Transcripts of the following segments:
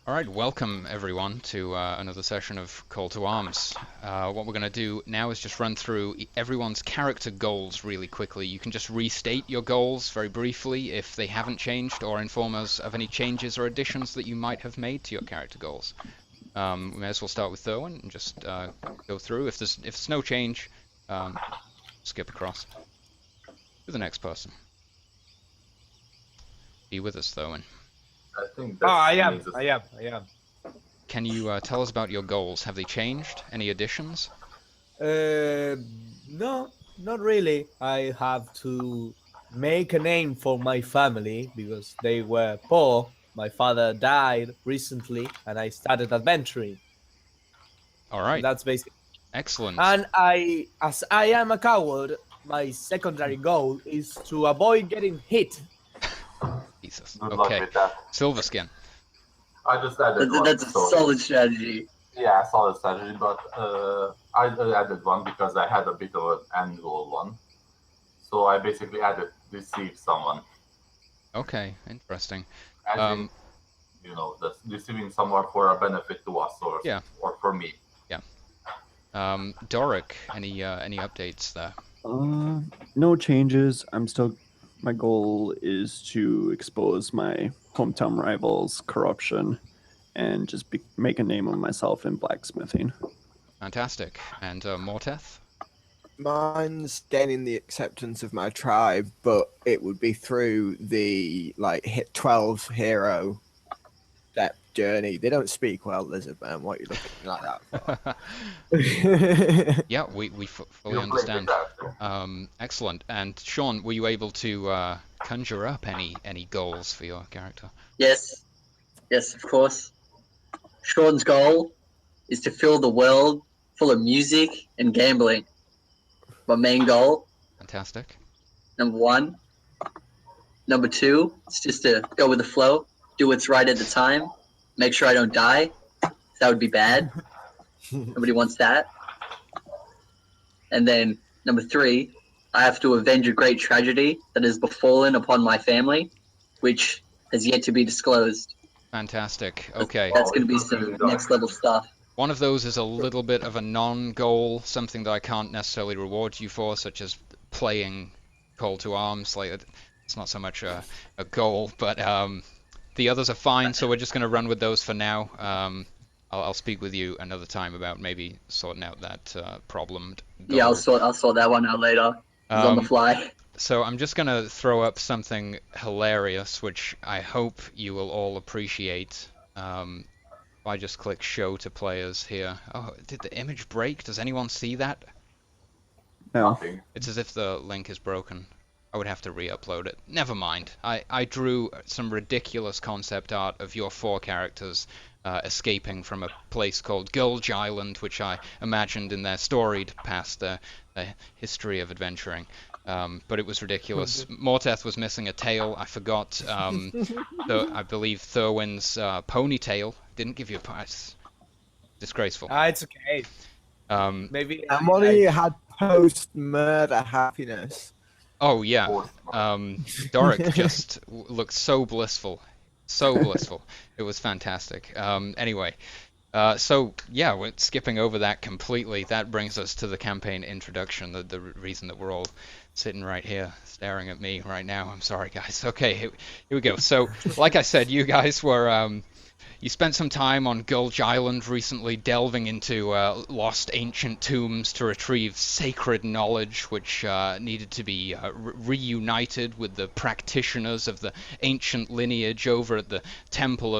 All right, welcome everyone to another session of Call to Arms. What we're going to do now is just run through everyone's character goals really quickly. You can just restate your goals very briefly if they haven't changed, or inform us of any changes or additions that you might have made to your character goals. We may as well start with Thurwin and just go through. If there's no change, um, skip across to the next person. Be with us, Thurwin. I think Oh, I that's am. means I am. I am. Can you tell us about your goals? Have they changed? Any additions? Uh, no, not really. I have to make a name for my family because they were poor. My father died recently, and I started adventuring. All And right, that's basically. excellent. And as I am a coward, my secondary goal is to avoid getting hit. Jesus. good luck Okay. with that. Silverskin. I just added one, That's a so solid strategy. yeah, solid strategy. But I added one because I had a bit of an annual one. So I basically added deceive someone, Okay, interesting. as in deceiving someone for a benefit to us Yeah, or for me. yeah. Doric, any updates there? No changes. My goal is to expose my hometown rivals' corruption and just make a name of myself in blacksmithing. Fantastic. And Morteth? Mine's gaining the acceptance of my tribe, but it would be through the hit 12 hero step journey. They don't speak well, Lizard Man. What are you looking like that for? Yeah, we fully You'll play understand. with that. Excellent. And Sean, were you able to conjure up any goals for your character? Yes, yes, of course. Sean's goal is to fill the world full of music and gambling. My main goal, Fantastic. number one. Number two, it's just to go with the flow, do what's right at the time, make sure I don't die. That would be bad. Nobody wants that. And then number three, I have to avenge a great tragedy that has befallen upon my family, which has yet to be disclosed. Fantastic. Okay. That's going to be some next level stuff. One of those is a little bit of a non-goal, something that I can't necessarily reward you for, such as playing Call to Arms. Like, it's not so much a goal, but the others are fine, so we're just going to run with those for now. I'll speak with you another time about maybe sorting out that problem. Yeah, I'll sort that one out later. It's on the fly. So I'm just going to throw up something hilarious, which I hope you will all appreciate. I just click show to players here. Oh, did the image break? Does anyone see that? No. Nothing. It's as if the link is broken. I would have to re-upload it. Never mind. I drew some ridiculous concept art of your four characters escaping from a place called Gulge Island, which I imagined in their storied past, their history of adventuring. But it was ridiculous. Morteth was missing a tail. I forgot. I believe Thurwin's ponytail didn't give you a prize. Disgraceful. It's okay. Maybe. And what do you had post-murder happiness? Oh yeah. Doric just looked so blissful. So blissful. It was fantastic. Anyway. So yeah, we're skipping over that completely. That brings us to the campaign introduction, the reason that we're all sitting right here staring at me right now. I'm sorry, guys. Okay, here we go. So, like I said, you guys were you spent some time on Gulge Island recently, delving into lost ancient tombs to retrieve sacred knowledge, which needed to be reunited with the practitioners of the ancient lineage over at the Temple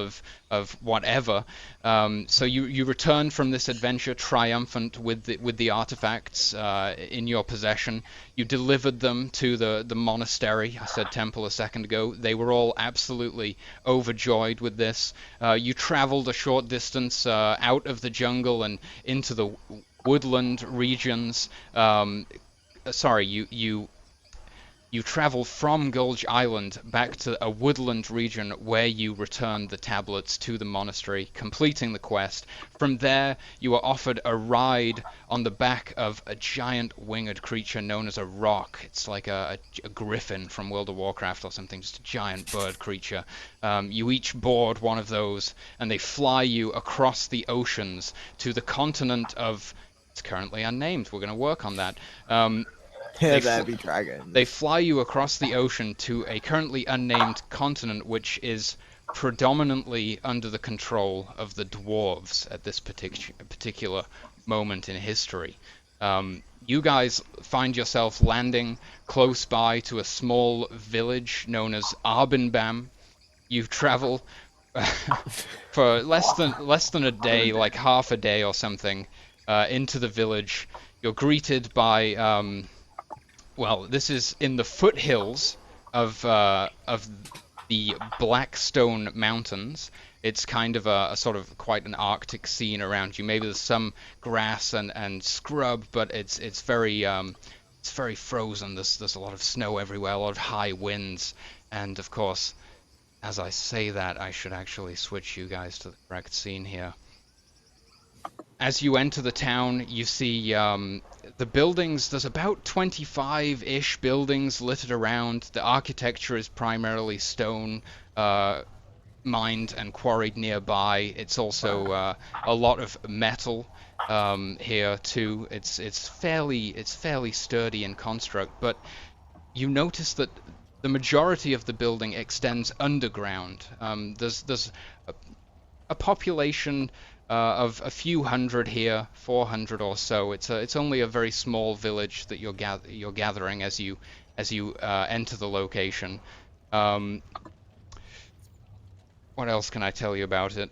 of whatever. So you returned from this adventure triumphant with the artifacts in your possession. You delivered them to the monastery. I said temple a second ago. They were all absolutely overjoyed with this. You traveled a short distance out of the jungle and into the woodland regions. Sorry, you You travel from Gulge Island back to a woodland region where you return the tablets to the monastery, completing the quest. From there, you are offered a ride on the back of a giant winged creature known as a roc. It's like a griffin from World of Warcraft or something, just a giant bird creature. You each board one of those, and they fly you across the oceans to the continent of... It's currently unnamed. We're going to work on that. There be dragons. They fly you across the ocean to a currently unnamed continent, which is predominantly under the control of the dwarves at this particular moment in history. You guys find yourself landing close by to a small village known as Arbinbam. You travel for less than a day, like half a day or something, into the village. You're greeted by well, this is in the foothills of the Blackstone Mountains. It's kind of a sort of quite an Arctic scene around you. Maybe there's some grass and scrub, but it's very frozen. There's a lot of snow everywhere, a lot of high winds, and of course, as I say that, I should actually switch you guys to the correct scene here. As you enter the town, you see the buildings. There's about 25-ish buildings littered around. The architecture is primarily stone, mined and quarried nearby. It's also a lot of metal here too. It's fairly sturdy in construct, but you notice that the majority of the building extends underground. There's a population of a few hundred here, 400 or so. It's only a very small village that you're gathering as you enter the location. What else can I tell you about it?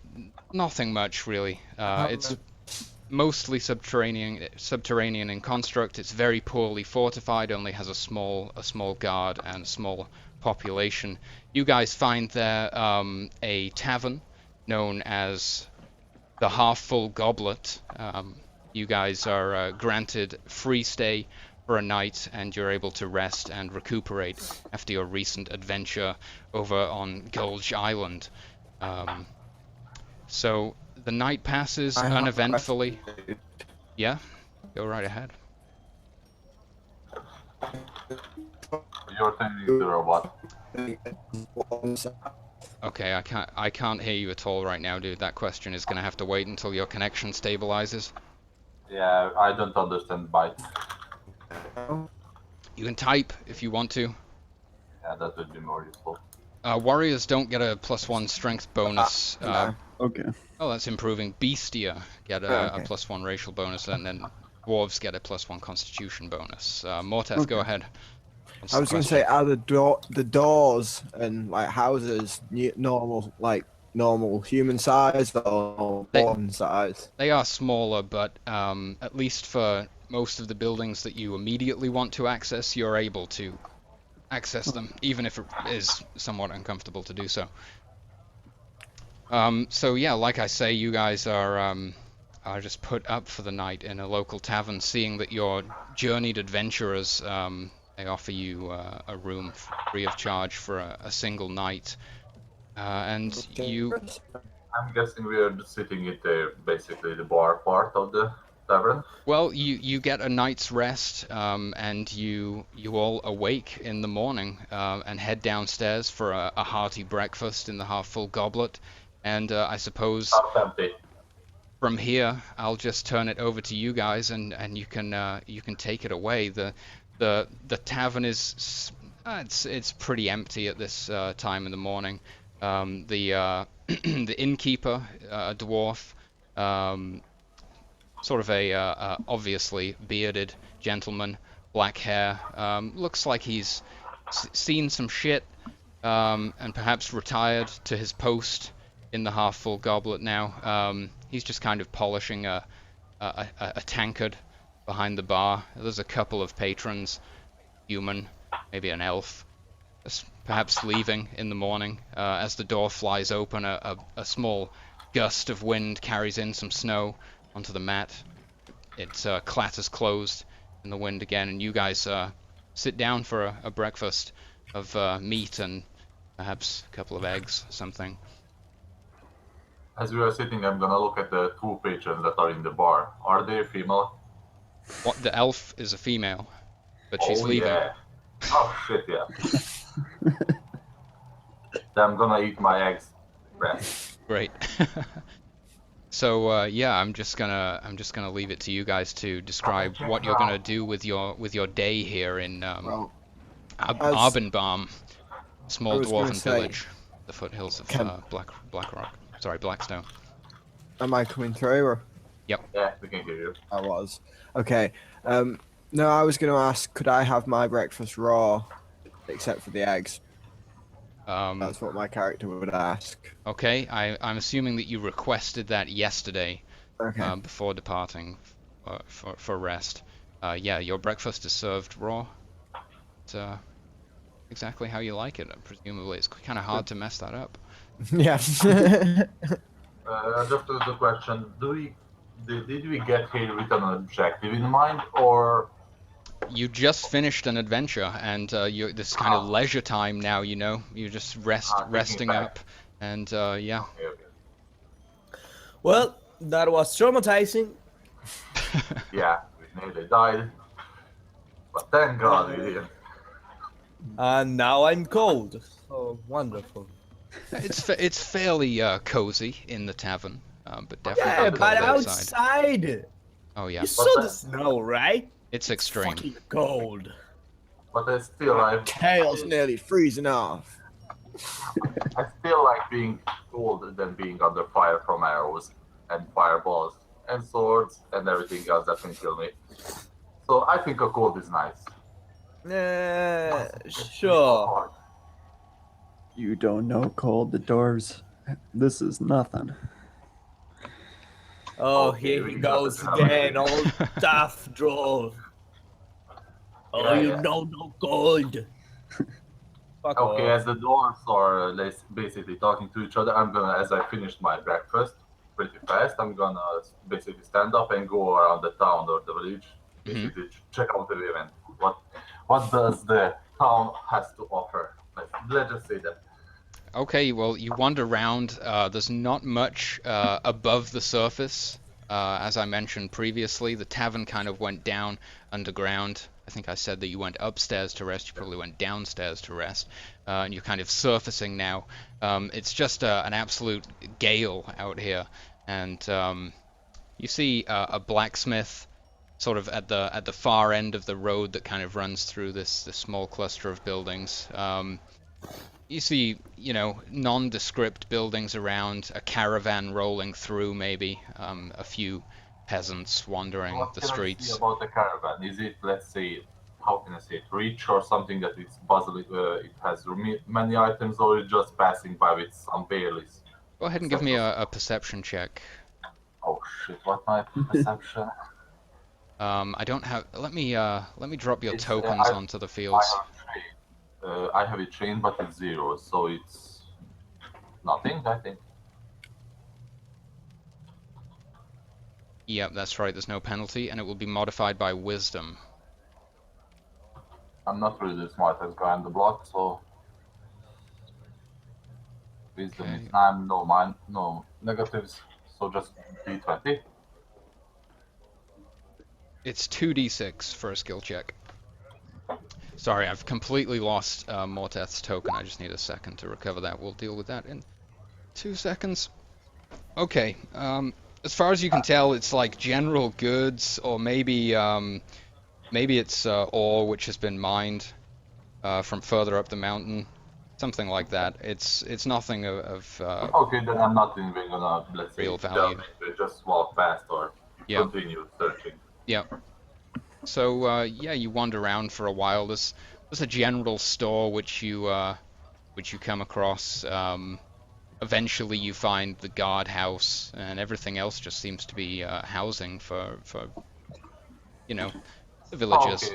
Nothing much really. It's mostly subterranean in construct. It's very poorly fortified. Only has a small guard and a small population. You guys find there a tavern known as the Half-Full Goblet. You guys are granted free stay for a night, and you're able to rest and recuperate after your recent adventure over on Gulge Island. So the night passes uneventfully. Yeah, go right ahead. You're telling the robot. Okay, I can't hear you at all right now, dude. That question is gonna have to wait until your connection stabilizes. Yeah, I don't understand byte. You can type if you want to. Yeah, that would be more useful. Warriors don't get a +1 strength bonus. Okay. Oh, that's improving. Beastia get a +1 racial bonus, and then dwarves get a +1 constitution bonus. Morteth, go ahead. I was going to say, are the doors and like houses normal human size or born size? They are smaller, but at least for most of the buildings that you immediately want to access, you're able to access them, even if it is somewhat uncomfortable to do so. So yeah, like I say, you guys are just put up for the night in a local tavern, seeing that you're journeyed adventurers. They offer you a room free of charge for a single night, and you... I'm guessing we are sitting at basically the bar part of the tavern. Well, you get a night's rest, and you all awake in the morning and head downstairs for a hearty breakfast in the Half-Full Goblet. And I suppose from here I'll just turn it over to you guys, and you can take it away. The tavern is it's pretty empty at this time in the morning. The the innkeeper, a dwarf, sort of a obviously bearded gentleman, black hair, looks like he's seen some shit, and perhaps retired to his post in the Half-Full Goblet now. He's just kind of polishing a tankard behind the bar. There's a couple of patrons, human, maybe an elf, perhaps leaving in the morning. As the door flies open, a small gust of wind carries in some snow onto the mat. It clatters closed in the wind again, and you guys sit down for a breakfast of meat and perhaps a couple of eggs, something. As we are sitting, I'm gonna look at the 2 patrons that are in the bar. Are they female? What, the elf is a female, but she's leaving. Yeah. Oh shit, yeah. Then I'm gonna eat my eggs. Breast. Great. So yeah, I'm just gonna leave it to you guys to describe what you're gonna do with your day here in Well, Arbenbaum, small I was gonna dwarven say, village, the foothills of can- Blackrock. Sorry, Blackstone. am I coming through? Or? Yeah, we can hear you. I was. Okay. No, I was going to ask, could I have my breakfast raw, except for the eggs? That's what my character would ask. Okay, I'm assuming that you requested that yesterday, Okay. before departing for rest. Yeah, your breakfast is served raw. It's exactly how you like it. Presumably, it's kind of hard to mess that up. Yeah. Just the question: did we get here with an objective in mind, or? You just finished an adventure, and you're this kind of leisure time now. You know, you're just resting back. up, and yeah. Okay. Well, that was traumatizing. Yeah, we nearly died, but thank God we didn't. And now I'm cold. Oh, wonderful. It's fairly cozy in the tavern, but definitely Yeah, cold but outside. outside. Oh yeah, You saw the snow, right? it's extreme. Fucking cold. But I still like. Tail's nearly freezing off. I still like being cold than being under fire from arrows and fireballs and swords and everything else that can kill me. So I think a cold is nice. Sure. You don't know cold the doors. This is nothing. Oh, Okay, here we he got goes the again, old tough droll. Oh, Yeah, you yeah. know no gold. Fuck Okay, off. as the dwarves are basically talking to each other, I'm gonna, as I finished my breakfast pretty fast, I'm gonna basically stand up and go around the town or the village, basically check out the event. What does the town has to offer? Let's just say that. Okay, well, you wander around. There's not much above the surface. As I mentioned previously, the tavern kind of went down underground. I think I said that you went upstairs to rest. You probably went downstairs to rest. And you're kind of surfacing now. It's just an absolute gale out here. And you see a blacksmith sort of at the far end of the road that kind of runs through this small cluster of buildings. You see, you know, nondescript buildings around, a caravan rolling through, maybe a few peasants wandering What the can I streets. say about the caravan? Is it, let's say, how can I say it, rich or something that it's bustling, it has many items, or it's just passing by with some baileys? Go ahead and give me a perception check. Oh shit! What my perception? I don't have. Let me drop your It's, tokens onto the fields. I have it trained, but it's 0, so it's nothing, I think. Yep, that's right. There's no penalty, and it will be modified by wisdom. I'm not really the smartest guy on the block, so wisdom Okay. is 9, no negatives, so just D20. It's 2d6 for a skill check. Sorry, I've completely lost Morteth's token. I just need a second to recover that. We'll deal with that in 2 seconds. Okay. As far as you can tell, it's like general goods, or maybe it's ore which has been mined from further up the mountain, something like that. It's nothing of Okay, then I'm not even gonna, let's say, Real delve value. into it, just walk past or Yeah. continue searching. Yeah. So yeah, you wander around for a while. There's a general store which you come across. Eventually, you find the guardhouse, and everything else just seems to be housing for you know, the villagers.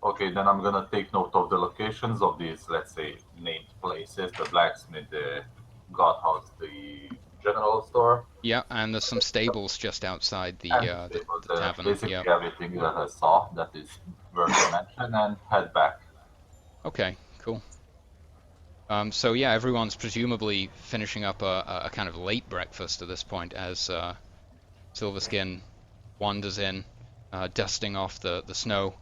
Okay, then I'm gonna take note of the locations of these, let's say, named places: the blacksmith, the guardhouse, the general store, Yeah, and there's some stables just outside the and tavern. basically Yeah. everything that I saw that is work dimension and head back. Okay, cool. So yeah, everyone's presumably finishing up a kind of late breakfast at this point as Silverskin wanders in, dusting off the snow,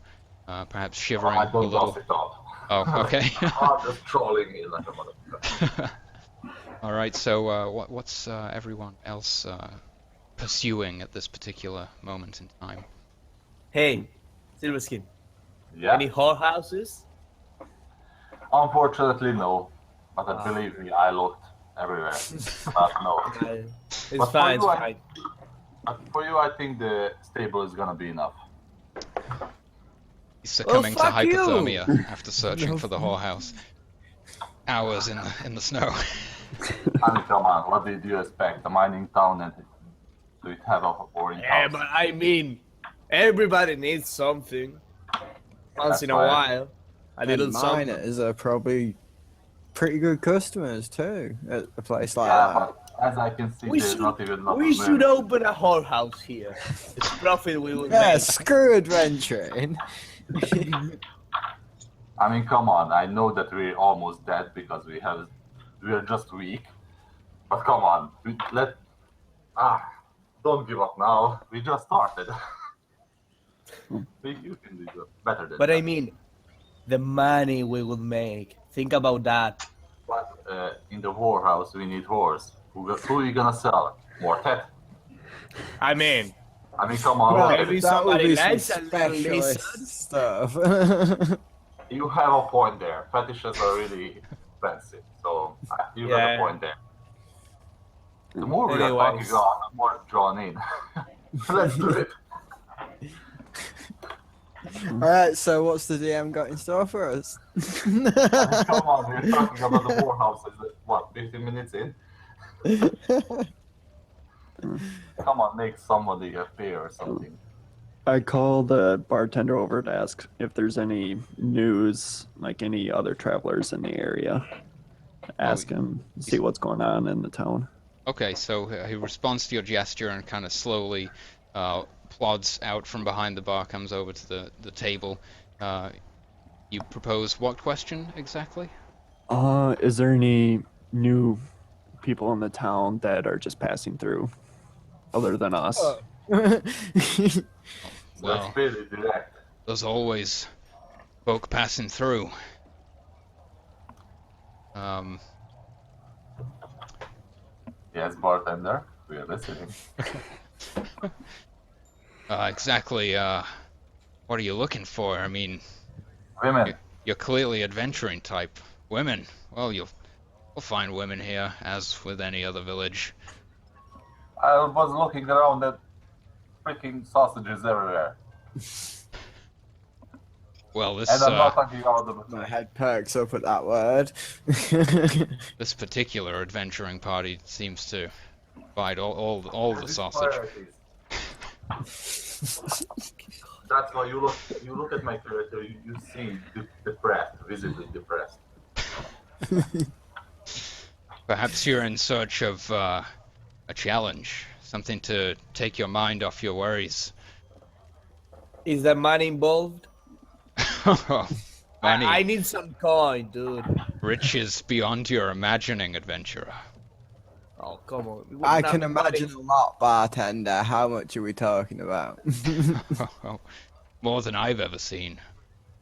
perhaps shivering I a don't little. dust it off. Oh, okay. I'm just trolling in like a motherfucker. All right. So what's everyone else pursuing at this particular moment in time? Hey, Silverskin, Yeah. any whorehouses? Unfortunately, no. But believe me, I looked everywhere. But no. It's But for fine, it's you, fine. But for you, I think the stable is gonna be enough. He's succumbing to fuck you! hypothermia after searching for the whorehouse. Hours in the snow. I mean, come on, what did you expect? A mining town, and do it have a boring Yeah, house? but I mean, everybody needs something. Once That's in a why- while. A little And something. miners are probably pretty good customers too at a place like Yeah, that. but as I can see, We there's should, not even enough we room. should open a whorehouse here. It's profit we will Yeah, make. screw adventuring. I mean, come on. I know that we're almost dead because we're just weak. But come on, don't give up now. We just started. You can do better than But that. I mean, the money we will make. Think about that. But in the whorehouse, we need whores. Who are you gonna sell? Mortet? I mean, I mean, come on. Well, look, maybe that would somebody be some likes a little lizard. specialist stuff. you have a point there. Fetishes are really expensive, so you got Yeah. a point there. The more we are Anyways. talking on, the more drawn in. Let's do it. Alright, so what's the DM got in store for us? I mean, come on, we're talking about the whorehouses. What, 15 minutes in? Come on, make somebody a beer or something. I call the bartender over to ask if there's any news, like any other travelers in the area. Ask him, see what's going on in the town. Okay, so he responds to your gesture and kind of slowly plods out from behind the bar, comes over to the table. You propose what question exactly? Is there any new people in the town that are just passing through, other than us? Well, That's really direct. there's always folk passing through. Yes, bartender, we are listening. Exactly, what are you looking for? I mean, Women, you're clearly adventuring type. Women, well, you'll find women here, as with any other village. I was looking around at freaking sausages everywhere. Well, And I'm not talking about the... My head perks up at that word. this particular adventuring party seems to provide all the sausage. That's why you look at my character, you seem depressed, visibly depressed. Perhaps you're in search of a challenge, something to take your mind off your worries. Is there money involved? Money, I need some coin, dude. riches beyond your imagining, adventurer. Oh, come on. We I wouldn't can have money. imagine a lot, bartender. How much are we talking about? More than I've ever seen.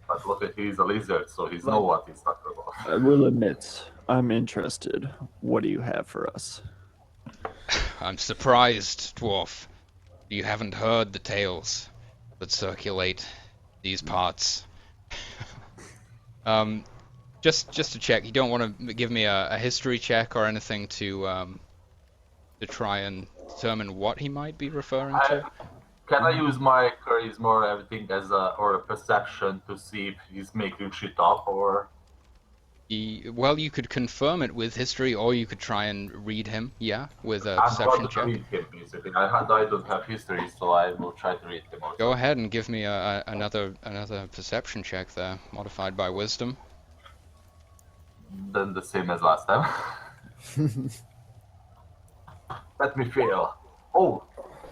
But look at, he's a lizard, so he's know what he's talking about. I will admit, I'm interested. What do you have for us? I'm surprised, dwarf. You haven't heard the tales that circulate these parts. Just to check, you don't want to give me a history check or anything to try and determine what he might be referring to? Can I use my charisma or everything as a perception to see if he's making shit up or? Well, you could confirm it with history, or you could try and read him. Yeah, with a I'm perception going to check. read him basically. I don't have history, so I will try to read him also. Go ahead and give me another perception check there, modified by wisdom. Then the same as last time. Let me fail. Oh,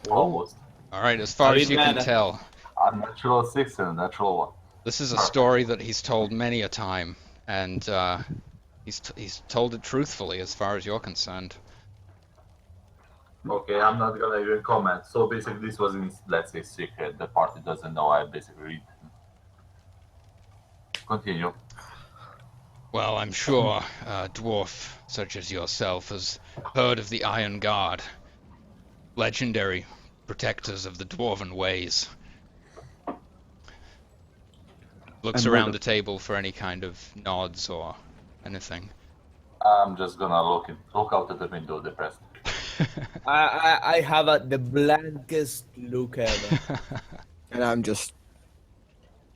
almost. All right, as far Are as you you can mad? tell, A natural 6 and a natural This is a story that he's told many a time, and he's told it truthfully as far as you're concerned. Okay, I'm not gonna even comment. So basically, this was in, let's say, secret. The party doesn't know. I basically read. Continue. Well, I'm sure a dwarf such as yourself has heard of the Iron Guard, legendary protectors of the dwarven ways. Looks And around the table for any kind of nods or anything. I'm just gonna look out at the window, depressed. I have the blankest look ever. And I'm just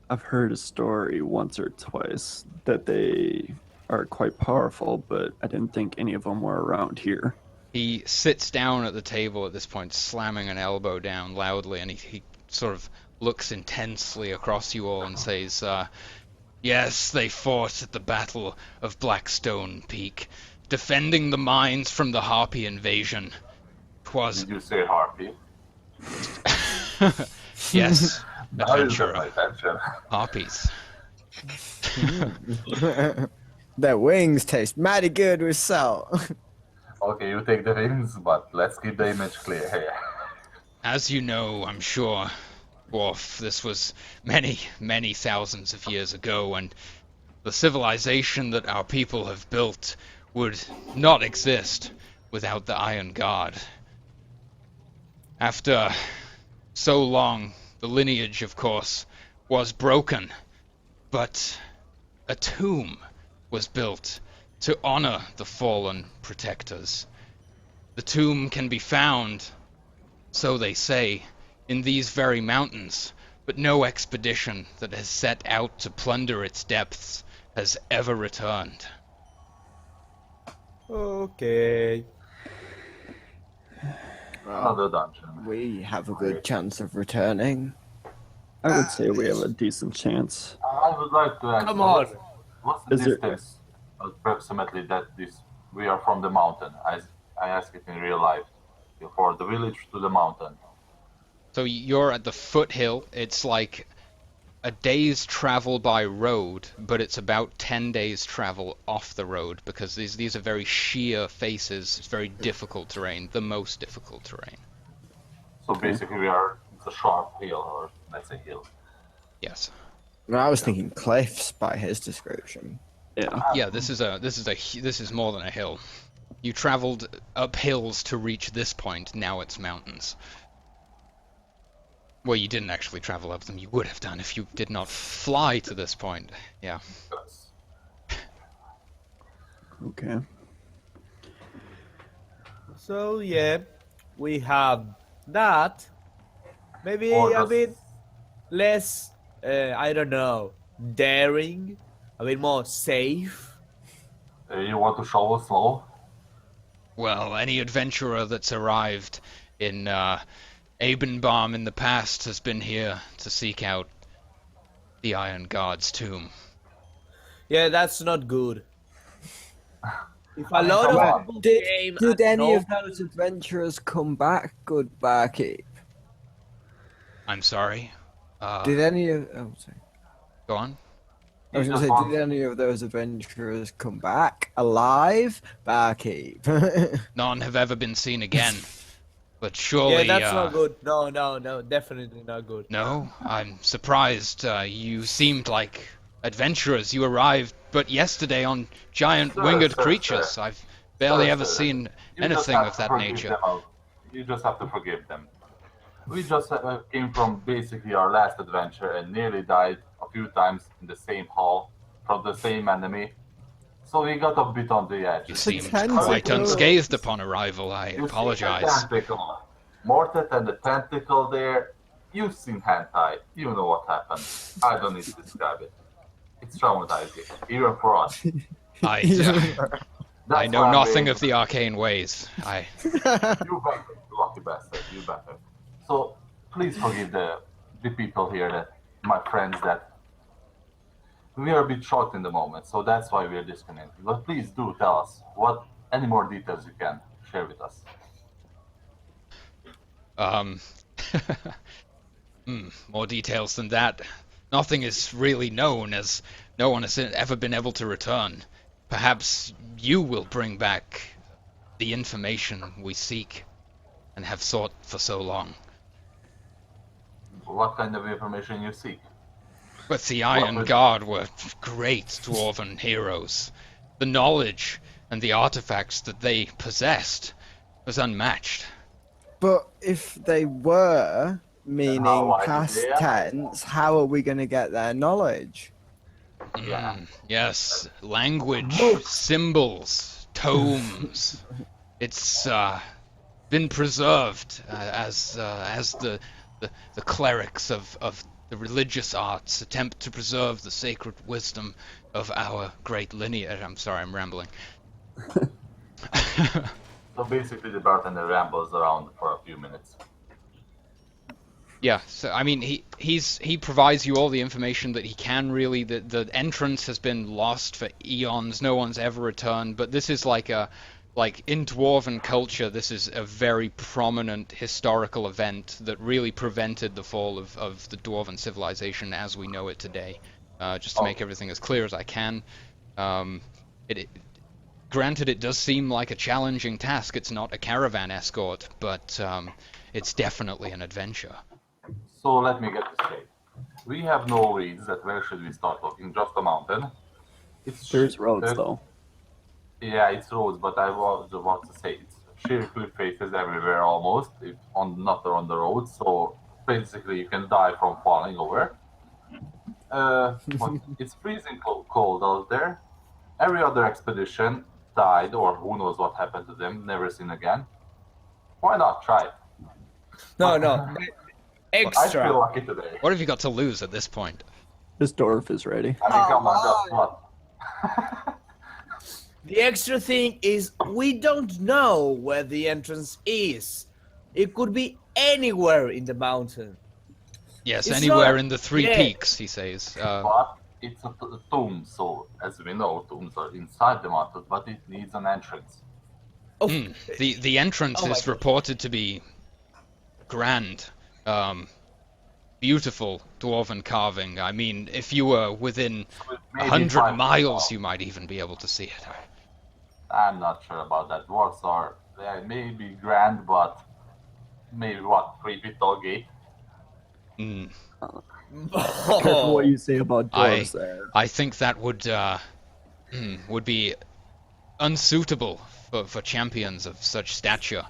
I've heard a story once or twice that they are quite powerful, but I didn't think any of them were around here. He sits down at the table at this point, slamming an elbow down loudly, and he sort of looks intensely across you all and says, yes, they fought at the Battle of Blackstone Peak, defending the mines from the Harpy invasion. 'Twas... Did you say harpy? Yes, Now you got my adventurer. attention. Harpies. their wings taste mighty good with salt. Okay, you take the wings, but let's keep the image clear here. As you know, I'm sure, Dwarf, this was many, many thousands of years ago, and the civilization that our people have built would not exist without the Iron Guard. After so long, the lineage, of course, was broken, but a tomb was built to honor the fallen protectors. The tomb can be found, so they say, in these very mountains, but no expedition that has set out to plunder its depths has ever returned. Okay. Another dungeon. We have a good chance of returning. I would say we have a decent chance. I would like to ask. Come on. What's the Is there- distance, approximately, that we are from the mountain? I ask it in real life. For the village to the mountain. So you're at the foothill. It's like a day's travel by road, but it's about 10 days travel off the road, because these are very sheer faces. It's very difficult terrain, the most difficult terrain. So basically, it's a sharp hill, or let's say hill. Yes. Well, I was thinking cliffs by his description. Yeah. Yeah, this is more than a hill. You traveled up hills to reach this point. Now it's mountains. Well, you didn't actually travel up them. You would have done if you did not fly to this point. Yeah. Yes. Okay. So yeah, we have that. Maybe Or a just- bit less, I don't know, daring, a bit more safe. You want to shovel slow? Well, any adventurer that's arrived in Abenbaum in the past has been here to seek out the Iron Guard's tomb. Yeah, that's not good. If a I mean, lot come of on. people Did, came did and any of no- those adventurers come back? Good barkeep. I'm sorry. Did any of? Oh, sorry. Go on. I was You going just to say, want- did any of those adventurers come back alive? Barkeep. None have ever been seen again. But Yeah, surely, that's not good. No, definitely not good. No, I'm surprised. You seemed like adventurers. You arrived but yesterday on giant Sir, winged sir, creatures. sir. I've barely Sir, ever sir, seen You just anything have of to that forgive nature. them all. You just have to forgive them. We just came from basically our last adventure and nearly died a few times in the same hall from the same enemy. So we got a bit on the edge. You a seemed tentacle. quite unscathed upon arrival. I You see apologize. the tentacle. Mortet and the tentacle there. You've seen hentai. You know what happened. I don't need to describe it. It's traumatizing, even for us. I That's know why I'm nothing being- of the arcane ways. You better, lucky bastard, you better. So please forgive the people here, that my friends, that we are a bit shocked in the moment, so that's why we are disconnected. But please do tell us any more details you can share with us. More details than that. nothing is really known, as no one has ever been able to return. Perhaps you will bring back the information we seek and have sought for so long. What kind of information you seek? But the Iron Guard were great dwarven heroes. The knowledge and the artifacts that they possessed was unmatched. But if they were, meaning How I past did, yeah. tense, how are we going to get their knowledge? Yeah. Yes, language, symbols, tomes. It's been preserved as the clerics of the religious arts attempt to preserve the sacred wisdom of our great lineage. I'm sorry, I'm rambling. So basically, the bartender rambles around for a few minutes. Yeah, so I mean, he provides you all the information that he can. Really, the entrance has been lost for eons. No one's ever returned. But this is like in dwarven culture, this is a very prominent historical event that really prevented the fall of the dwarven civilization as we know it today. Just to make everything as clear as I can. Granted, it does seem like a challenging task. It's not a caravan escort, but it's definitely an adventure. So let me get this straight. We have no reads. That where should we start looking? Just a mountain. There's roads though. Yeah, it's roads, but I was about to say it's sheer cliff faces everywhere almost, if not on the road. So basically, you can die from falling over. But it's freezing cold out there. Every other expedition died, or who knows what happened to them. Never seen again. Why not try it? No. I Extra. feel lucky today. What have you got to lose at this point? This dwarf is ready. I mean, come on, just what? The extra thing is we don't know where the entrance is. It could be anywhere in the mountain. Yes, It's anywhere not- in the Three yeah. Peaks, he says. But it's a tomb, so as we know, tombs are inside the mountain, but it needs an entrance. Oh, The entrance Oh my is God. reported to be grand, beautiful dwarven carving. I mean, if you were within Maybe 100 5 miles, feet you might even be able to see it. tall. I'm not sure about that. Dwarves are maybe grand, but maybe 3 feet tall gate. Mm. Careful what you say about dwarves there. I think that would be unsuitable for champions of such stature.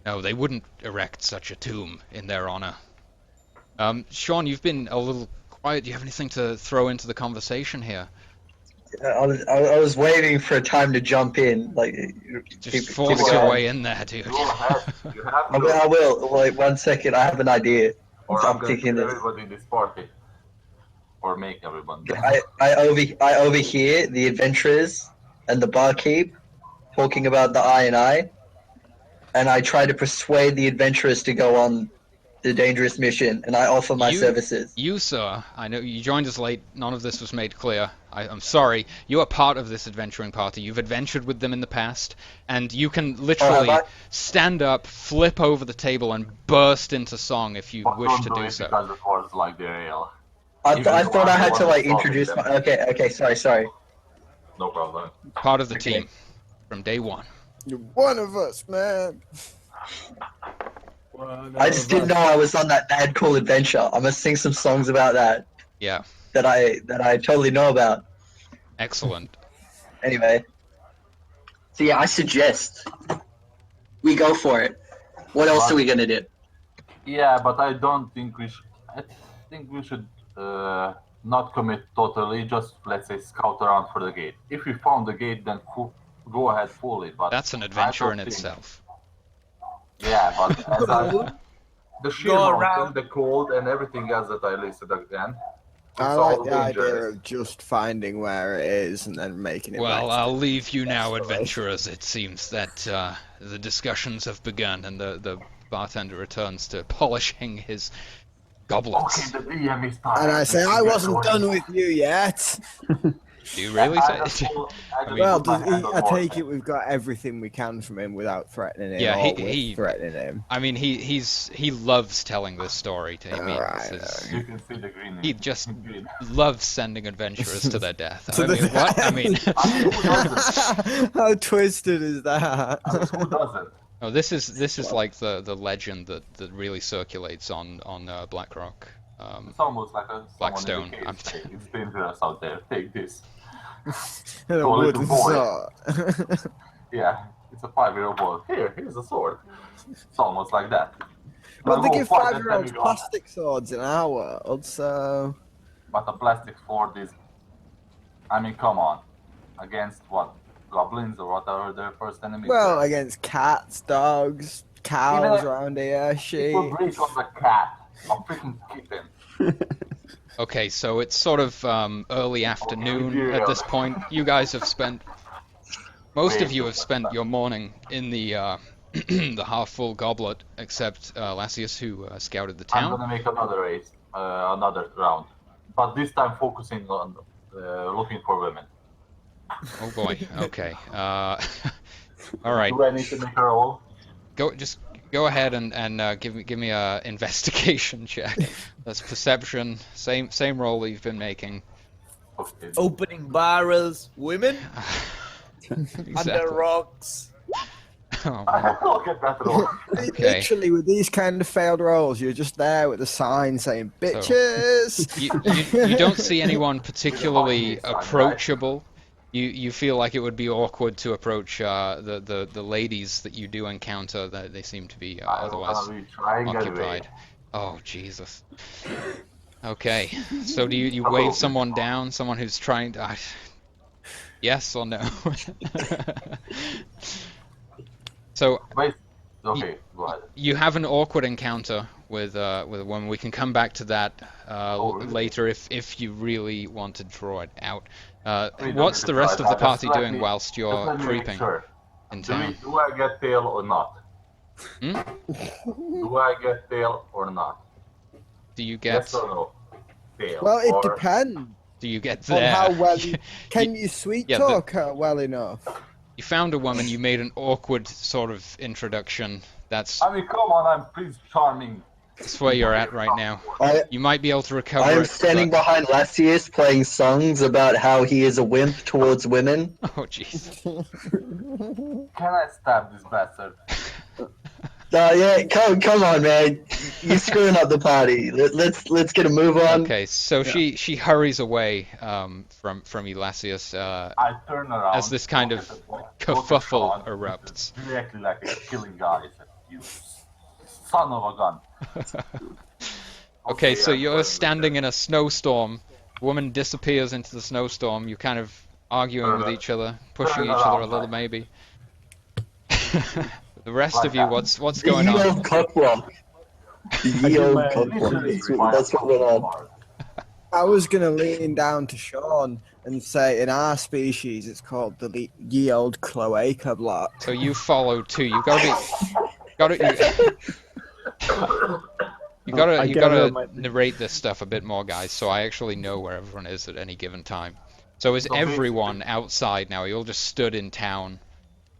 No, they wouldn't erect such a tomb in their honor. Sean, you've been a little quiet. Do you have anything to throw into the conversation here? I was waiting for time to jump in. Like, Just keep force it your going. way in there, dude. Go ahead. You have I to. will. Like, 1 second. I have an idea. Or I'm I'm going to thinking kill this. everybody in this party. Or make everyone. I overhear the adventurers and the barkeep talking about the Eye, and I try to persuade the adventurers to go on the dangerous mission, and I offer my services. You, sir, I know you joined us late. None of this was made clear. I'm sorry. You are part of this adventuring party. You've adventured with them in the past, and you can literally have I? stand up, flip over the table, and burst into song if you But wish don't to do do it so. because the dwarves like their ale. I Even though thought I I'm had the to one like who's talking introduce them. my. Okay. Sorry. No problem. Part of the Okay. team from day one. You're one of us, man. I just didn't know I was on that bad cool adventure. I'm gonna sing some songs about that Yeah, that I totally know about. excellent. Anyway. So yeah, I suggest we go for it. What else are we gonna do? Yeah, but I don't think we should. I think we should not commit totally. Just let's say scout around for the gate. If we found the gate, then go ahead fully. But That's an I adventure don't in think- itself. Yeah, but the sheer Go mountain, around. the cold, and everything else that I listed again. I It's like all the idea dangerous. of just finding where it is and then making it. Well, next I'll to- leave you now, That's the way. adventurers. It seems that the discussions have begun, and the bartender returns to polishing his goblets. Okay, the DM is tired. And I say, Let's I get wasn't going. done with you yet. Do you really I say? just Well, put my hand on I more take things. it we've got everything we can from him without threatening him. Yeah, or he- with threatening him. I mean, he loves telling this story to me. Alright, This is- You can see the green. he just green. loves sending adventurers to their death. To I the mean, what? I mean, I mean, who doesn't? How twisted is that? I mean, who doesn't? oh, this is like the legend that really circulates on BlackRock. It's almost like a Blackstone. someone in the cage saying, it's dangerous out there. Take this. A So a little wooden boy. sword. Yeah, it's a 5-year-old boy. Here's a sword. It's almost like that. Well, they Go give fight that 5-year-olds demigod. plastic swords in our world, so... But a plastic sword is. I mean, come on. Against what? Goblins or whatever their first enemy. Well, against cats, dogs, cows Even- around here, sheep. People break on the cat. A freaking kitten. Okay, so it's sort of early afternoon at this point. You guys have spent most of you have spent your morning in the the half-full goblet, except Lassius, who scouted the I'm town. gonna make another race, another round. But this time focusing on looking for women. Oh boy. Okay. All right. Do I need to make a roll? Just go ahead and give me a investigation check. That's perception. Same roll that you've been making. Okay. Opening barrels, women under Exactly. rocks. Oh, Look at that roll. Okay. Literally, with these kind of failed rolls, you're just there with a sign saying, bitches! you don't see anyone particularly Fucking son, right? approachable. You feel like it would be awkward to approach the ladies that you do encounter. That they seem to be I'm otherwise gonna be trying anyway. occupied. Oh Jesus. Okay. So do you wave someone down? Someone who's trying to. Yes or no? So Wait. Okay, go ahead. you have an awkward encounter with a woman. We can come back to that really? later if you really want to draw it out. We don't What's need the to rest try of the that. party Just let doing me- whilst Just you're let me make creeping sure. in Do, town? do I get tail or not? Hmm? Do I get tail or not? Do you get Yes or no? Tail. Well, it or... depends do you get on there? how well you... Can you sweet yeah, talk her well enough? You found a woman. You made an awkward sort of introduction. That's I mean, come on, I'm Prince Charming. that's where you're at right now. I You might be able to recover I am it, standing but- behind Lassius playing songs about how he is a wimp towards women. Oh jeez. Can I stab this bastard? Yeah, come on, man. You're screwing up the party. Let's get a move on. Okay, so she hurries away from Elassius I turn around. as this kind look of at the- look at kerfuffle Sean, erupts. Directly like a killing guy. He said, you son of a gun. Okay, so I'm you're fine with standing that. in a snowstorm. Woman disappears into the snowstorm. You're kind of arguing with each other, pushing each other a little, maybe. The rest of you, what's going Ye on? old cockblock. Ye old cockblock. Literally, That's what went on. I was going to lean down to Sean and say, in our species, it's called the ye old cloaca block. So you follow too. You I gotta gather my- narrate this stuff a bit more, guys, so I actually know where everyone is at any given time. So is So basically- everyone outside now? You all just stood in town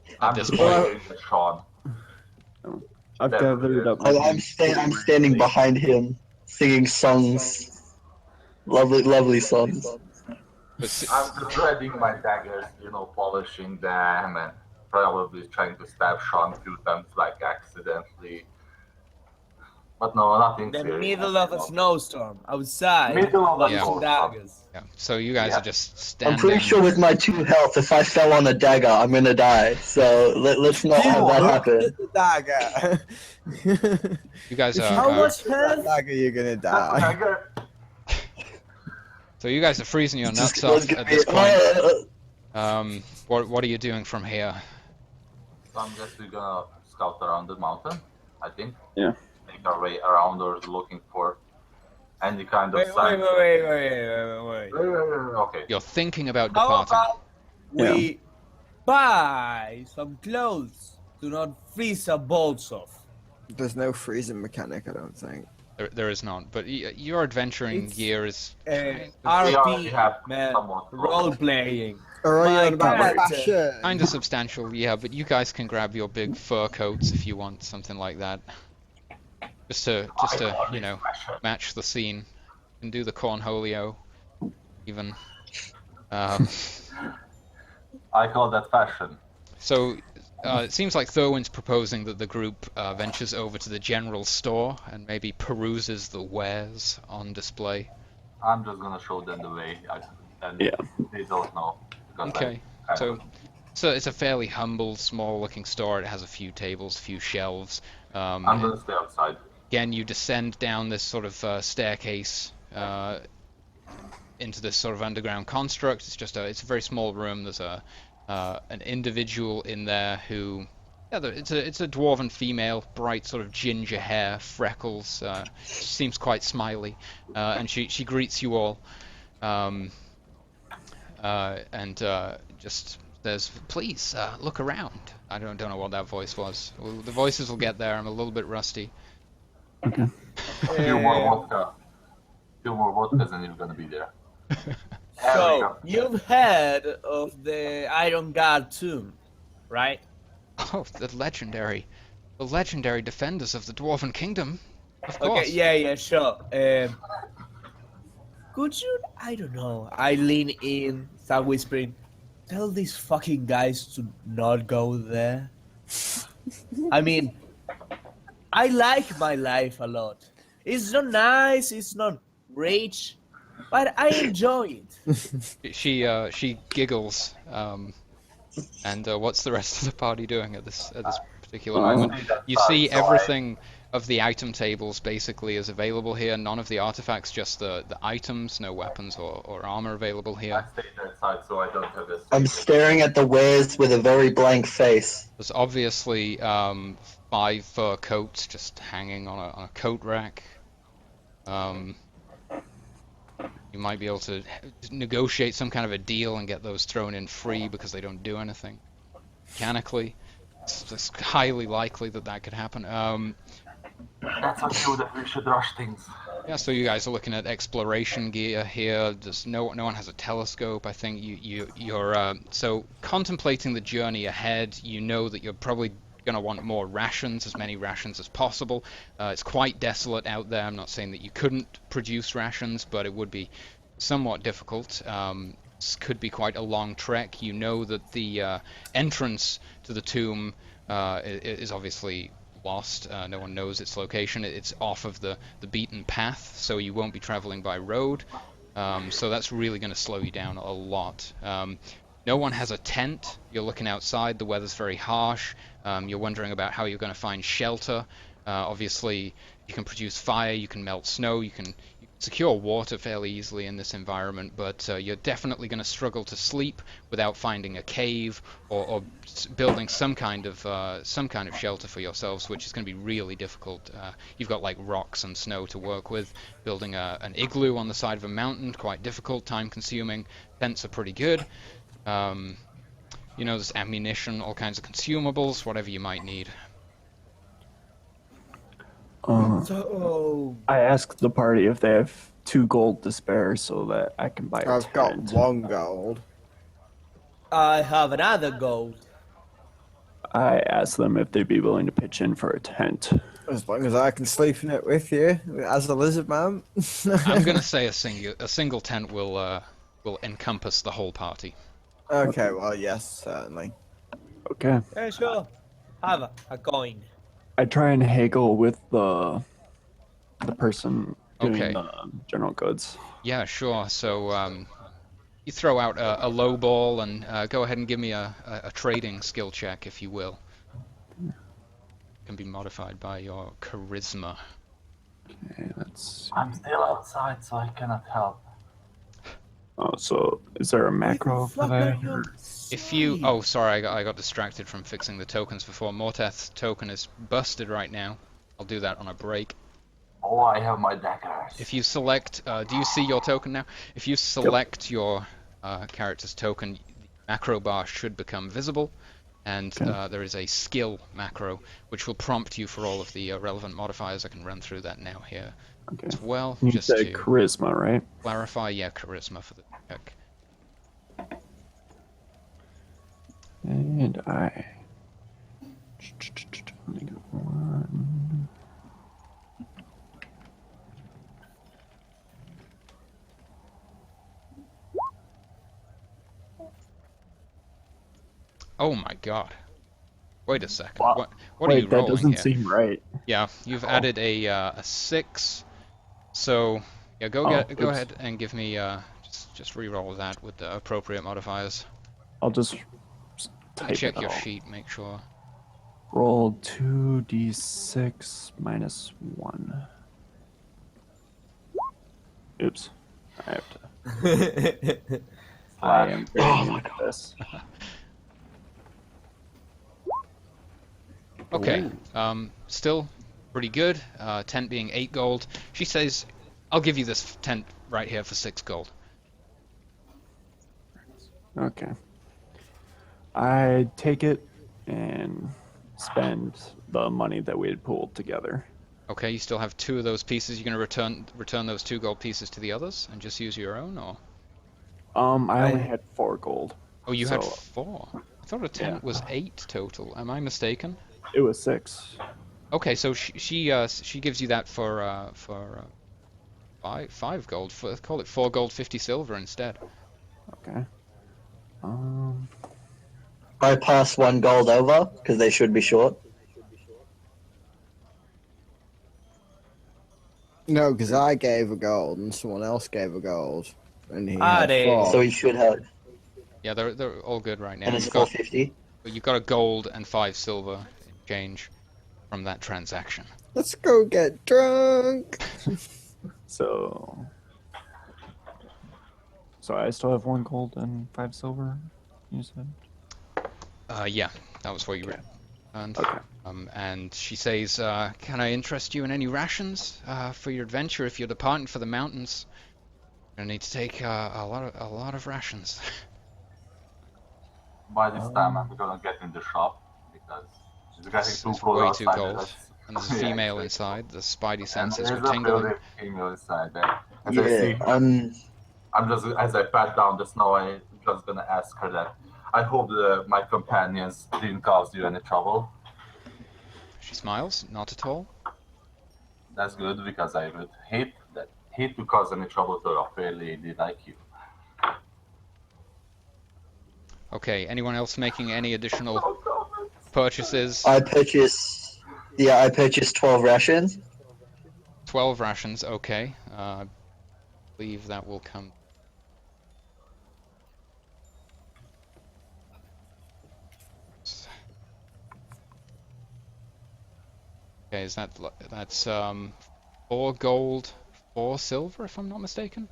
at I'm this just point. waiting for Sean. I've Yeah. gathered up my I'm standing behind him, singing songs. Lovely songs. But I'm just dreading my daggers, polishing them and probably trying to stab Sean a few times, like accidentally. But no, nothing The serious. middle of a snowstorm, outside, Middle of a like snowstorm. daggers. yeah, so you guys Yeah. are just I'm standing. pretty sure with my 2 health, if I fell on a dagger, I'm gonna die. So let's not have that happen. The dagger. You guys How are. much That health? dagger, you're going to die. Dagger. So you guys are freezing your nuts Just- off let's get at this me- point. What are you doing from here? So I'm just gonna scout around the mountain, I think. Yeah. Make our way around or looking for any kind of Wait. sign. Wait. Okay. You're thinking about How departing. about we buy some clothes to not freeze our bolts off? There's no freezing mechanic, I don't think. There is not. But your adventuring It's- gear is RP, have man, somewhat- role playing. Or are you My on about character. fashion? kind of substantial, yeah. But you guys can grab your big fur coats if you want something like that, just to you know, match the scene. You can do the cornholio, even. I call that fashion. So it seems like Thorwin's proposing that the group ventures over to the general store and maybe peruses the wares on display. I'm just gonna show them the way, and Yeah. they don't know. because Okay, I so it's a fairly humble, small-looking store. It has a few tables, a few shelves. I'm gonna stay outside. Again, you descend down this sort of staircase into this sort of underground construct. It's a very small room. There's an individual in there who, yeah, it's a dwarven female, bright sort of ginger hair, freckles. She seems quite smiley, and she greets you all, and just says, "Please look around." I don't know what that voice was. Well, the voices will get there. I'm a little bit rusty. Okay. Few more vodka. Few more vodkas and you're gonna be there. There we So go. you've heard of the Iron Guard tomb, right? Oh, the legendary defenders of the Dwarven Kingdom. Of course. Okay, yeah, sure. Could you, I don't know, I lean in, start whispering, tell these fucking guys to not go there? I mean, I like my life a lot. It's not nice, it's not rich, but I enjoy it. She giggles. And what's the rest of the party doing at this particular moment? You see everything of the item tables basically is available here. None of the artifacts, just the items. No weapons or armor available I here. stayed outside so I don't have this. I'm staring at the wares with a very blank face. There's obviously 5 fur coats just hanging on a coat rack. You might be able to negotiate some kind of a deal and get those thrown in free because they don't do anything. Mechanically, it's highly likely that could happen. That's a cue that we should rush things. Yeah, so you guys are looking at exploration gear here. There's no one has a telescope. I think you're so contemplating the journey ahead. You know that you're probably gonna want more rations, as many rations as possible. It's quite desolate out there. I'm not saying that you couldn't produce rations, but it would be somewhat difficult. This could be quite a long trek. You know that the entrance to the tomb is obviously lost. No one knows its location. It's off of the beaten path, so you won't be traveling by road. So that's really going to slow you down a lot. No one has a tent. You're looking outside. The weather's very harsh. You're wondering about how you're going to find shelter. Obviously, you can produce fire. You can melt snow. You can secure water fairly easily in this environment, but you're definitely going to struggle to sleep without finding a cave or building some kind of shelter for yourselves, which is going to be really difficult. You've got like rocks and snow to work with. Building an igloo on the side of a mountain, quite difficult, time-consuming. Tents are pretty good. You know, there's ammunition, all kinds of consumables, whatever you might need. So, I asked the party if they have 2 gold to spare so that I can buy a I've got tent. 1 gold. I have another gold. I asked them if they'd be willing to pitch in for a tent. As long as I can sleep in it with you, as a lizard man. I'm gonna say a single tent will encompass the whole party. Okay, well, yes, certainly. Okay. Yeah, sure. Have a coin. I try and haggle with the person doing Okay. the general goods. Yeah, sure. So you throw out a low ball and go ahead and give me a trading skill check, if you will. Can be modified by your charisma. Okay, that's. I'm still outside, so I cannot help. Oh, so is there a macro for Fuck that? are you If you, saying? oh sorry, I got distracted from fixing the tokens before. Morteth's token is busted right now. I'll do that on a break. Oh, I have my daggers. If you select, do you see your token now? If you select your character's token, the macro bar should become visible, and Okay. there is a skill macro which will prompt you for all of the relevant modifiers. I can run through that now here Okay. as well, You just said to charisma, right? clarify. Yeah, charisma for the check. And I. Let me go 1. Oh my god. Wait a second. Wow. What are Wait, you that rolling doesn't here? seem right. Yeah, you've Oh. added a 6. So yeah, go Oh, go oops. ahead and give me just re-roll that with the appropriate modifiers. I'll just Let me type check it your out. sheet, make sure. Roll 2d6 minus 1. Oops. I have to. I am very Oh new my to God. this. Okay. Ooh. Still pretty good. Tent being 8 gold. She says, "I'll give you this tent right here for 6 gold." Okay. I take it and spend the money that we had pooled together. Okay, you still have 2 of those pieces. You're gonna return those 2 gold pieces to the others and just use your own, or? I only had 4 gold. Oh, you had So 4. I thought a yeah, tent was 8 total. Am I mistaken? it was 6. Okay, so she gives you that for 5 gold. Call it 4 gold, 50 silver instead. Okay. Um. I pass 1 gold over because they should be short. No, because I gave a gold and someone else gave a gold, and he Ah, had they- 4. So he should have, Yeah, they're all good right now. and it's You've got 450. a gold and 5 silver in change from that transaction. Let's go get drunk. So I still have 1 gold and 5 silver. You said. Yeah, that was what you Okay. returned. Okay. And she says, "Can I interest you in any rations for your adventure if you're departing for the mountains? You're gonna need to take a lot of rations." By this time, I'm gonna get in the shop because it's getting It's, too it's cold way outside. too cold. That's- And there's a yeah, female exactly. inside. The spidey And senses there are is a tingling. female inside there. As I Yeah, see, I'm just as I pat down the snow, I'm just gonna ask her that. I hope my companions didn't cause you any trouble. She smiles. Not at all. That's good because I would hate to cause any trouble to a fair lady like you. Okay. Anyone else making any additional purchases? I purchased 12 rations. 12 rations. Okay. I believe that will come. Okay, that's 4 gold, 4 silver, if I'm not mistaken.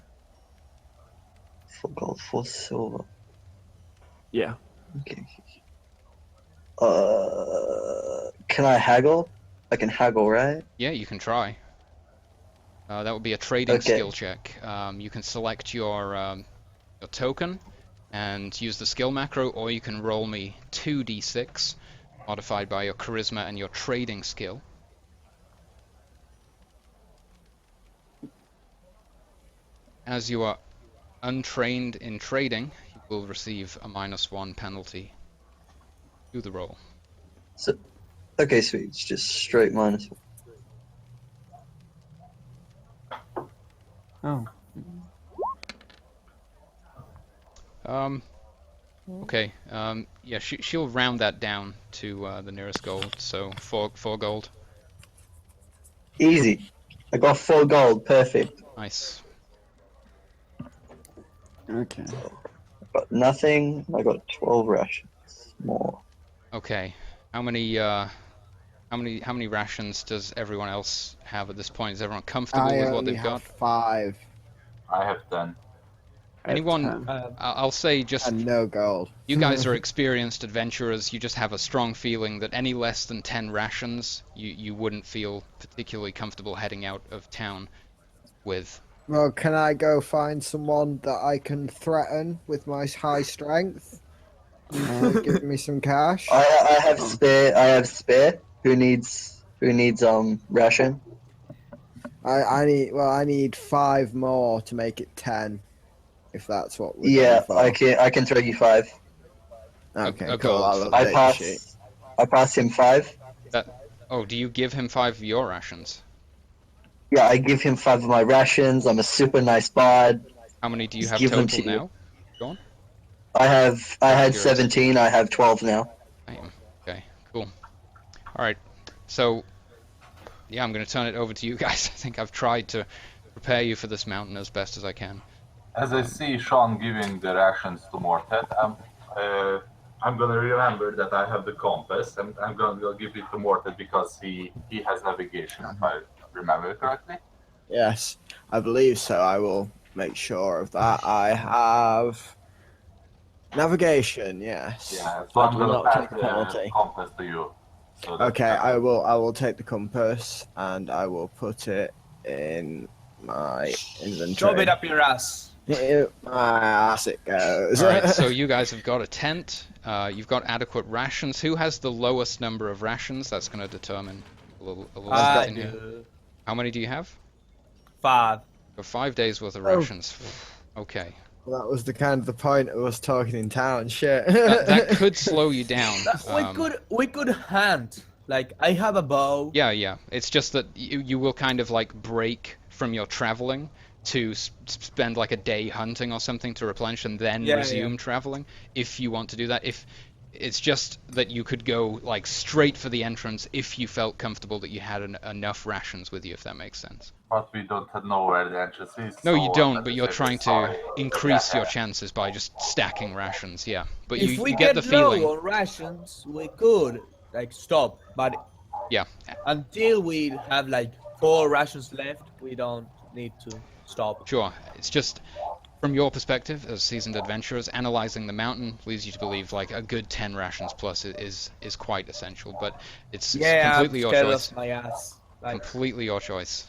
4 gold, 4 silver. Yeah. Okay. Can I haggle? I can haggle, right? Yeah, you can try. That would be a trading Okay. skill check. You can select your token and use the skill macro, or you can roll me 2d6, modified by your charisma and your trading skill. As you are untrained in trading, you will receive a -1 penalty to the roll. So, okay, sweet. It's just straight minus. Oh. Okay. Yeah, she'll round that down to the nearest gold. So 4 gold. Easy. I got 4 gold. Perfect. Nice. Okay. Got nothing. I got 12 rations more. Okay. How many rations does everyone else have at this point? Is everyone comfortable I with what only they've have got? 5 I have 10. I have Anyone? 10. I'll say just and no gold. you guys are experienced adventurers. You just have a strong feeling that any less than 10 rations, you wouldn't feel particularly comfortable heading out of town with. Well, can I go find someone that I can threaten with my high strength? Give me some cash. I have spare. I have spare. Who needs ration? I need 5 more to make it 10. If that's what we're Yeah, going for. I can throw you 5. Okay, a cool. gold. I'll I update the sheet. pass him 5. Oh, do you give him 5 of your rations? Yeah, I give him 5 of my rations. I'm a super nice bard. How many do you Just have give them total to you. now? John? I had Curiosity. 17. I have 12 now. Damn. Okay, cool. Alright, so yeah, I'm going to turn it over to you guys. I think I've tried to prepare you for this mountain as best as I can. As I see Sean giving the rations to Mortet, I'm gonna remember that I have the compass, and I'm gonna go give it to Mortet because he has navigation, if I remember correctly. Yes, I believe so. I will make sure of that. I have navigation. Yes. Yeah, so That I'm will gonna not pass take the penalty. compass to you. So that- Okay, I will take the compass and I will put it in my inventory. Shove it up your ass. My ass it goes. Alright, so you guys have got a tent, you've got adequate rations. Who has the lowest number of rations? That's going to determine a little I in here. do. How many do you have? 5. Got 5 days worth of Oh. rations. Okay. That was the point of us talking in town. Shit. That could slow you down. We could hunt. Like I have a bow. Yeah. It's just that you will kind of like break from your traveling to spend like a day hunting or something to replenish and then resume traveling if you want to do that. If it's just that you could go like straight for the entrance if you felt comfortable that you had enough rations with you, if that makes sense. But we don't know where the entrance is. No, so you don't, but let's you're say trying it's to fine. increase Yeah. your chances by just stacking rations, yeah. But If you we get the low feeling. on rations, we could like stop. But Yeah. until we have like 4 rations left, we don't need to stop. Sure. It's just from your perspective as seasoned adventurers, analyzing the mountain leads you to believe like a good 10 rations plus is quite essential, but it's completely your scared choice. of my ass. Like, Completely your choice.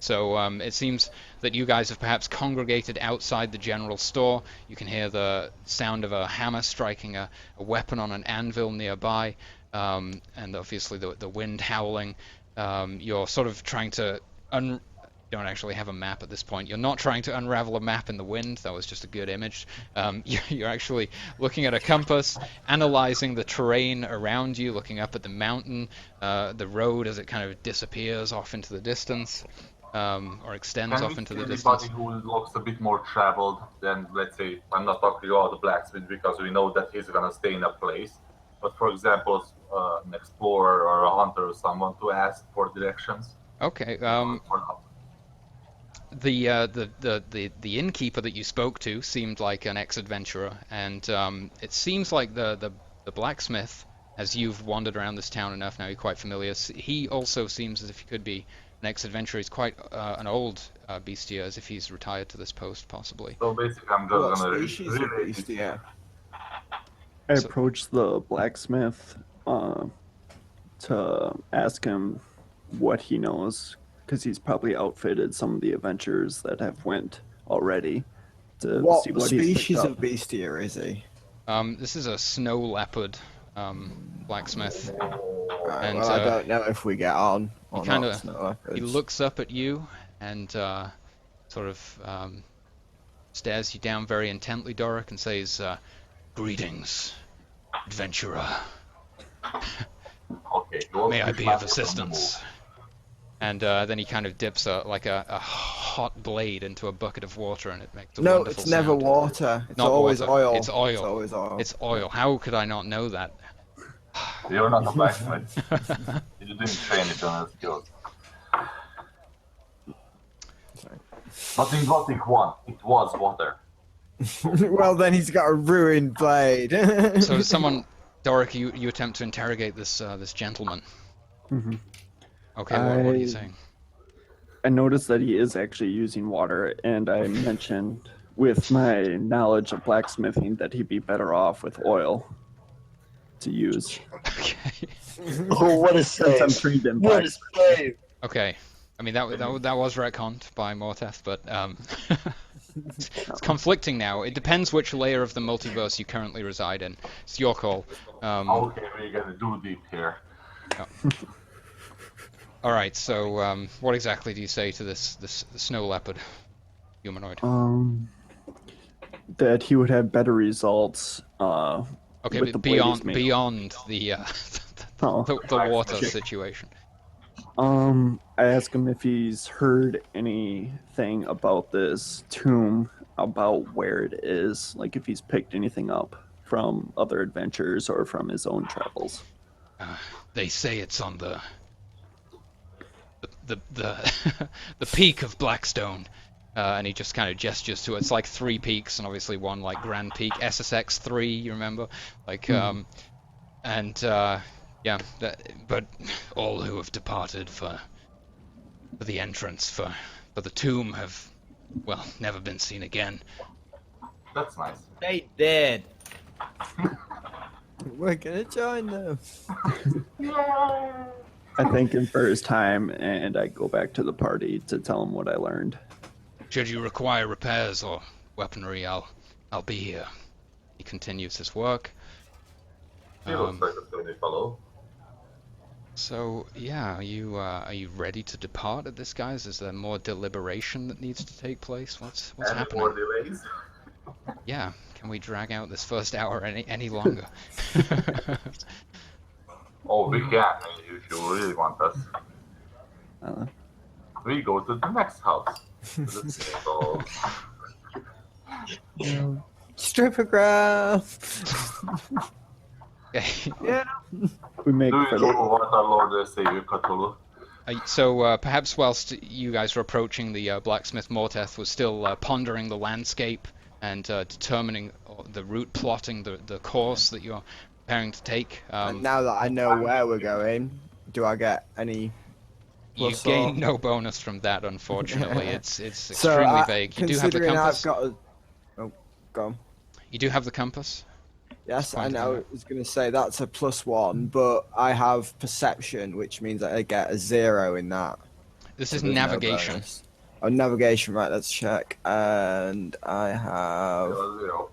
So it seems that you guys have perhaps congregated outside the general store. You can hear the sound of a hammer striking a weapon on an anvil nearby, and obviously the wind howling. You're sort of trying to don't actually have a map at this point. You're not trying to unravel a map in the wind. That was just a good image. You're actually looking at a compass, analyzing the terrain around you, looking up at the mountain, the road as it kind of disappears off into the distance, or extends Can off we into see the distance. anybody who looks a bit more traveled than, let's say, I'm not talking about the blacksmith because we know that he's gonna stay in a place. But for example, an explorer or a hunter or someone to ask for directions. Okay. Or not. The innkeeper that you spoke to seemed like an ex-adventurer, and it seems like the blacksmith, as you've wandered around this town enough now, you're quite familiar. He also seems as if he could be an ex-adventurer. He's quite an old bestiar, as if he's retired to this post, possibly. So basically, I'm just What gonna species of relay beast? it. Yeah. I So- approached the blacksmith to ask him what he knows, because he's probably outfitted some of the adventurers that have went already. To What see what he's picked species up. of bestiar is he? This is a snow leopard blacksmith. Right, And, well, I don't know if we get on or he kinda- not. Snow leopards. He looks up at you and sort of stares you down very intently, Doric, and says, "Greetings, adventurer. Okay. you May I want be to of flash from the assistance?" And then he kind of dips a hot blade into a bucket of water, and it makes a No, wonderful it's never sound. water. It's Not always water, oil. it's oil. It's always oil. It's oil. How could I not know that? move. You're not a blacksmith. You didn't train it on a skills. Sorry. But in Gothic 1, it was water. Well, then he's got a ruined blade. So someone, Doric, you attempt to interrogate this gentleman. Mhm. Okay, what are you I- saying? I noticed that he is actually using water, and I mentioned with my knowledge of blacksmithing that he'd be better off with oil to use. Okay. Oh, what a Since I'm save! trained in What a blacksmithing. save! Okay. I mean that was retconned by Morteth, but It's conflicting now. It depends which layer of the multiverse you currently reside in. It's your call. Okay, we're gonna do deep here. All right. So, what exactly do you say to this snow leopard humanoid? That he would have better results. Okay, with but the beyond Blades beyond the the water situation. I asked him if he's heard anything about this tomb, about where it is, like if he's picked anything up from other adventures or from his own travels. They say it's on the the peak of Blackstone, and he just kind of gestures to it. It's like 3 peaks, and obviously one like Grand Peak, SSX 3. You remember, like yeah. But all who have departed for the entrance for the tomb have, well, never been seen again. That's nice. They dead. We're gonna join them. I thank him for his time, and I go back to the party to tell him what I learned. Should you require repairs or weaponry, I'll be here. He continues his work. He looks like a funny fellow. So yeah, are you ready to depart at this, guys? Is there more deliberation that needs to take place? What's Any happening? more delays? Yeah, can we drag out this first hour any longer? Oh, we can, if you really want us. We go to the next house. So, Stripogram. Okay. Yeah. We make do you for know the what our Lord and Savior Cthulhu? So perhaps whilst you guys were approaching, the blacksmith Morteth was still pondering the landscape and determining the route, plotting the course that you're preparing to take. And now that I know where we're going, do I get any? You plus gain or- no bonus from that, unfortunately. It's So, extremely vague. You do have the considering compass. I've got a... Oh, go on. You do have the compass. Yes, I Fine, know. I was going to say that's a +1, but I have perception, which means that I get a 0 in that. This So is there's no navigation. bonus. Oh, navigation, right, let's check. And I have... 0.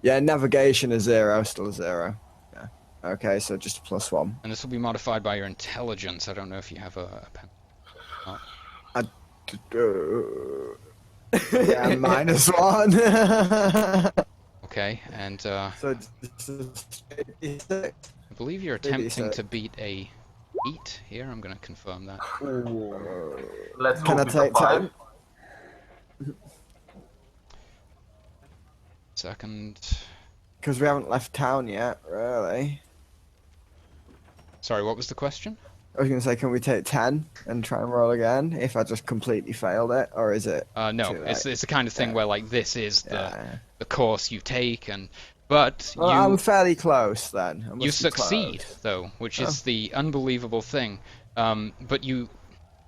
Yeah, navigation is 0, still a 0. Yeah. Okay, so just a +1. And this will be modified by your intelligence. I don't know if you have a pen. Yeah, -1. Okay, and So just 86. I believe you're Maybe attempting so. to beat a 8 here. I'm going to confirm that. Let's Can I hope it's a take 5. 10? Second. Because we haven't left town yet, really. Sorry, what was the question? I was going to say, can we take 10 and try and roll again if I just completely failed it? Or is it? No, too it's late? the kind of thing Yeah. where like this is Yeah. the course you take, but Well, I'm fairly close then. I you must be succeed close. though, which Oh. is the unbelievable thing. But you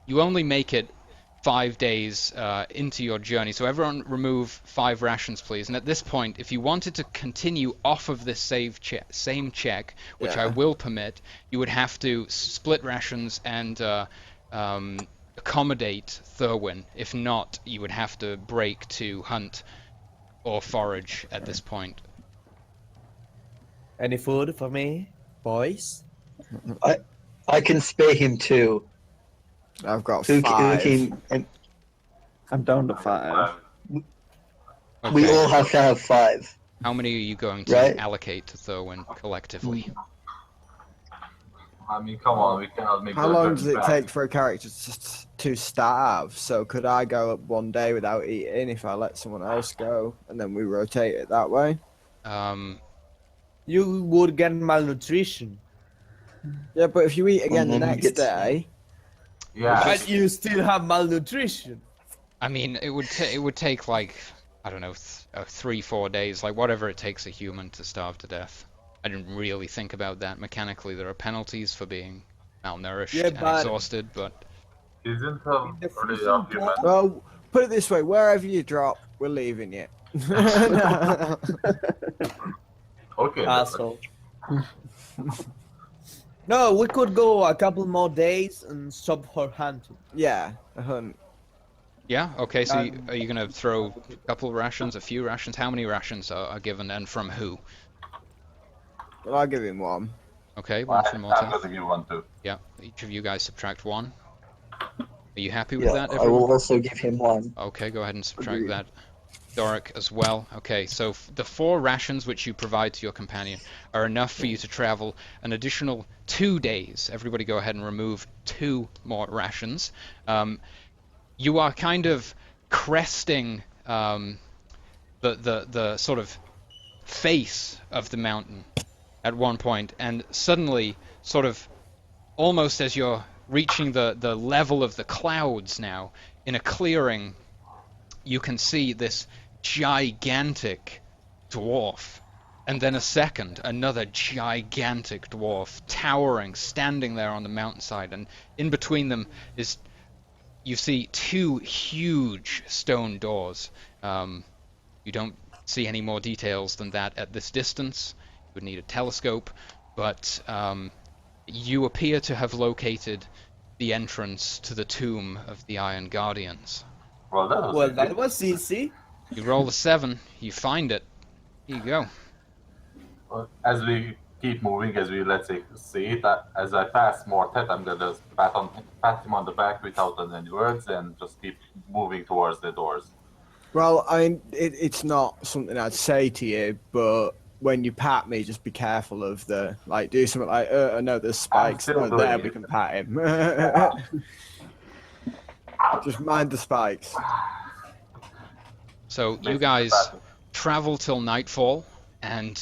only make it 5 days into your journey. So everyone remove 5 rations, please. And at this point, if you wanted to continue off of this same check, which I Yeah. will permit, you would have to split rations and accommodate Thurwin. If not, you would have to break to hunt or forage at this point. Any food for me, boys? I can spare him too. I've got Who 5. and I'm down to 5. we Okay. all have to have 5. How many are you going to Right. allocate to Thurwin collectively? I mean, come on, we cannot make How the long journey does it back. take for a character to starve? So could I go up one day without eating if I let someone else go, and then we rotate it that way? You would get malnutrition. Yeah, but if you eat again the then you next get- day, Yeah, But you still have malnutrition. I mean, it would take like, I don't know, 3-4 days, like whatever it takes a human to starve to death. I didn't really think about that mechanically. There are penalties for being malnourished Yeah, and but- exhausted, but isn't The really freezing a human. well, put it this way: wherever you drop, we're leaving you. Okay, Asshole. No, we could go a couple more days and stop her hunting. Yeah, a hunt. Yeah. Okay. So are you gonna throw a couple rations, a few rations? How many rations are given, and from who? Well, I'll give him one. Okay, one from I'm Morteth. gonna give one too. Yeah. Each of you guys subtract one. Are you happy with Yeah, that, I everyone? will also give him one. Okay, go ahead and subtract Agreed. that. Doric as well. Okay, so the 4 rations which you provide to your companion are enough for you to travel an additional 2 days. Everybody go ahead and remove 2 more rations. You are kind of cresting the sort of face of the mountain at one point, and suddenly, sort of almost as you're reaching the level of the clouds now, in a clearing, you can see this gigantic dwarf, and then another gigantic dwarf, towering, standing there on the mountainside, and in between them is, you see 2 huge stone doors. You don't see any more details than that at this distance. You would need a telescope, but you appear to have located the entrance to the tomb of the Iron Guardians. Well, that was Well, easy. that was easy. You roll a 7, you find it. Here you go. As we keep moving, as we let's say see it, as I pass Mortet, I'm gonna pat him on the back without any words and just keep moving towards the doors. Well, I mean, it's not something I'd say to you, but when you pat me, just be careful of do something like, I know there's spikes. still Oh, doing there, it. we can pat him. Just mind the spikes. So you Basically guys patting. travel till nightfall and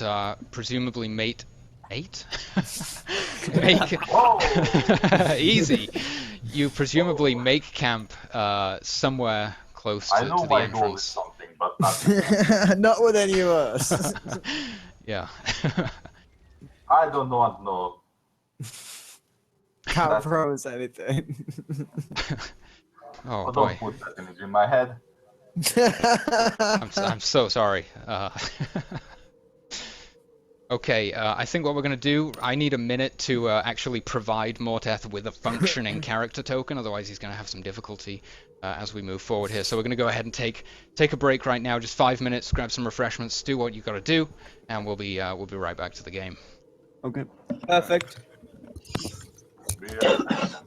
presumably mate. Make easy. You presumably make camp somewhere close I to know the my goal is entrance. something, but not. Not with any of us. Yeah. I don't want to know. Can't promise anything. Oh So boy. don't put that image in my head. I'm so sorry. Okay, I think what we're going to do, I need a minute to actually provide Morteth with a functioning character token, otherwise he's going to have some difficulty as we move forward here. So we're going to go ahead and take a break right now, just 5 minutes, grab some refreshments, do what you got to do, and we'll be right back to the game. Okay. Perfect. We are-